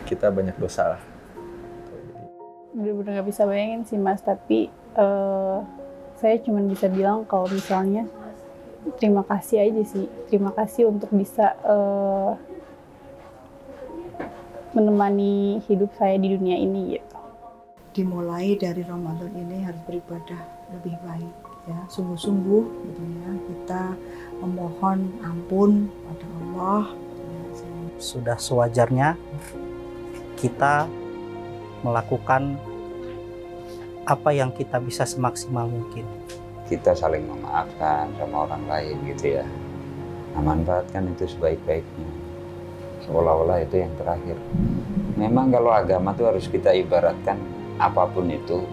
kita banyak dosa lah. Bener-bener gak bisa bayangin sih Mas, tapi saya cuma bisa bilang kalau misalnya terima kasih aja sih. Terima kasih untuk bisa menemani hidup saya di dunia ini gitu. Dimulai dari Ramadan ini harus beribadah lebih baik ya, sungguh-sungguh gitu ya, kita memohon ampun pada Allah. Sudah sewajarnya kita melakukan apa yang kita bisa semaksimal mungkin. Kita saling memaafkan sama orang lain gitu ya. Nah, manfaatkan itu sebaik-baiknya. Seolah-olah itu yang terakhir. Memang kalau agama itu harus kita ibaratkan apapun itu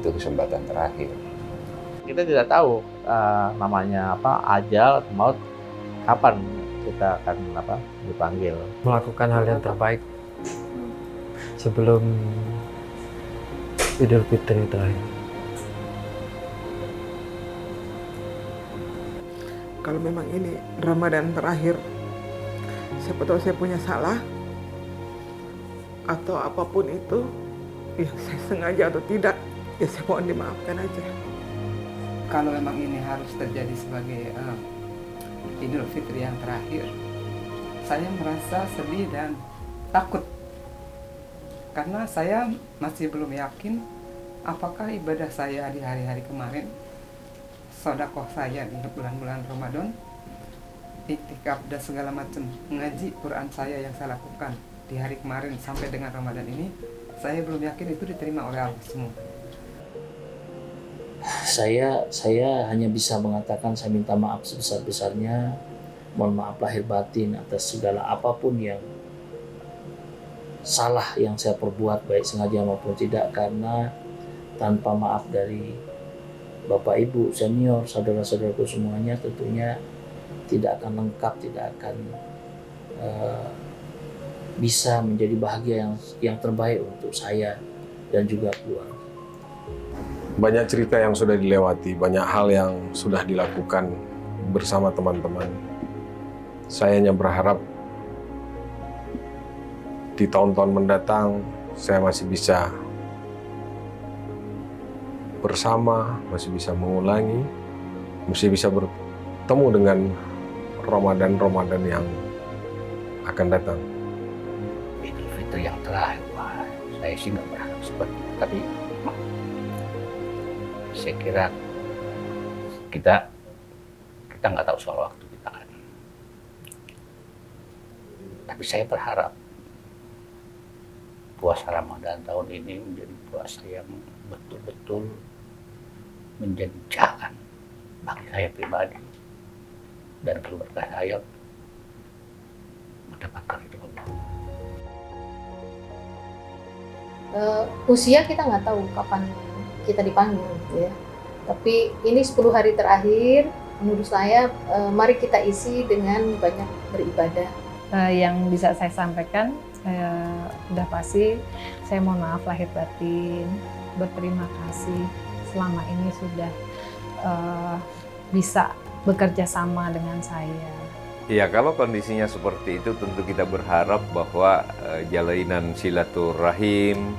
kesempatan terakhir. Kita tidak tahu namanya ajal, maut, kapan kita akan dipanggil. Melakukan hal yang terbaik sebelum Idul Fitri terakhir. Kalau memang ini Ramadan terakhir, siapa tahu saya punya salah atau apapun itu, ya saya sengaja atau tidak, ya saya mohon dimaafkan aja. Kalau memang ini harus terjadi sebagai Idul Fitri yang terakhir, saya merasa sedih dan takut. Karena saya masih belum yakin apakah ibadah saya di hari-hari kemarin, sedekah saya di bulan-bulan Ramadan, iktikaf dan segala macam ngaji Quran saya yang saya lakukan di hari kemarin sampai dengan Ramadan ini, saya belum yakin itu diterima oleh Allah semua. Saya hanya bisa mengatakan saya minta maaf sebesar-besarnya. Mohon maaf lahir batin atas segala apapun yang salah yang saya perbuat, baik sengaja maupun tidak, karena tanpa maaf dari Bapak Ibu senior, saudara-saudaraku semuanya, tentunya tidak akan lengkap, tidak akan bisa menjadi bahagia yang terbaik untuk saya dan juga keluarga. Banyak cerita yang sudah dilewati, banyak hal yang sudah dilakukan bersama teman-teman. Saya hanya berharap di tahun-tahun mendatang saya masih bisa bersama, masih bisa mengulangi, masih bisa bertemu dengan Ramadan yang akan datang. Idul Fitri yang terakhir, saya sih nggak berharap seperti itu, tapi saya kira kita nggak tahu soal waktu kita kan. Tapi saya berharap puasa Ramadan tahun ini menjadi puasa yang betul-betul menjadi jalan bagi saya pribadi dan keluarga saya mendapatkan ridho Allah. Usia kita nggak tahu kapan kita dipanggil gitu ya. Tapi ini 10 hari terakhir menurut saya mari kita isi dengan banyak beribadah. Yang bisa saya sampaikan, saya udah pasti saya mohon maaf lahir batin, berterima kasih selama ini sudah bisa bekerja sama dengan saya. Ya, kalau kondisinya seperti itu tentu kita berharap bahwa jalinan silaturahim,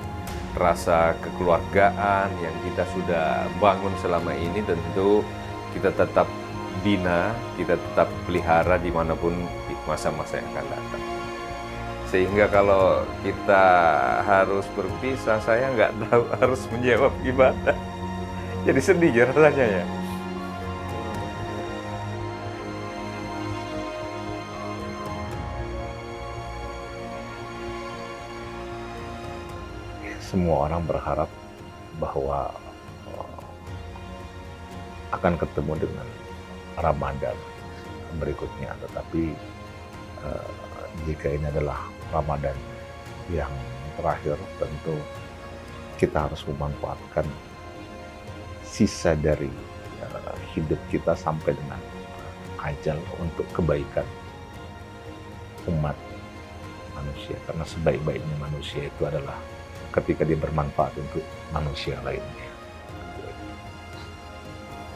rasa kekeluargaan yang kita sudah bangun selama ini tentu kita tetap bina, kita tetap pelihara dimanapun di masa-masa yang akan datang. Sehingga kalau kita harus berpisah, saya nggak tahu harus menjawab gimana. Jadi sedih rasanya ya. Semua orang berharap bahwa akan ketemu dengan Ramadan berikutnya, tetapi jika ini adalah Ramadan yang terakhir, tentu kita harus memanfaatkan sisa dari hidup kita sampai dengan ajal untuk kebaikan umat manusia, karena sebaik-baiknya manusia itu adalah ketika dia bermanfaat untuk manusia lainnya.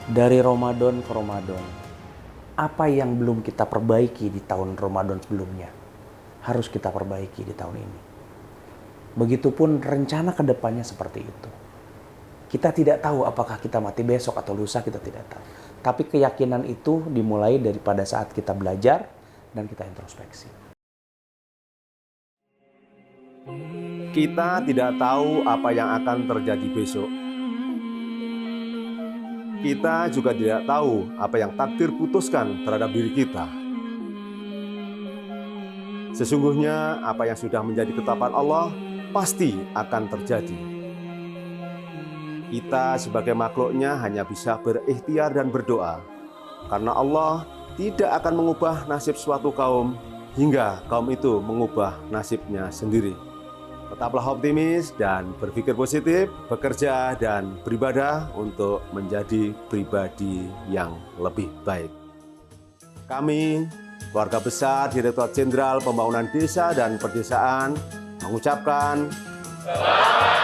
Dari Ramadan ke Ramadan, apa yang belum kita perbaiki di tahun Ramadan sebelumnya harus kita perbaiki di tahun ini. Begitupun rencana ke depannya seperti itu. Kita tidak tahu apakah kita mati besok atau lusa, kita tidak tahu. Tapi keyakinan itu dimulai daripada saat kita belajar dan kita introspeksi. Kita tidak tahu apa yang akan terjadi besok. Kita juga tidak tahu apa yang takdir putuskan terhadap diri kita. Sesungguhnya apa yang sudah menjadi ketetapan Allah pasti akan terjadi. Kita sebagai makhluknya hanya bisa berikhtiar dan berdoa, karena Allah tidak akan mengubah nasib suatu kaum hingga kaum itu mengubah nasibnya sendiri. Tetaplah optimis dan berpikir positif, bekerja dan beribadah untuk menjadi pribadi yang lebih baik. Kami, keluarga besar Direktorat Jenderal Pembangunan Desa dan Perdesaan, mengucapkan selamat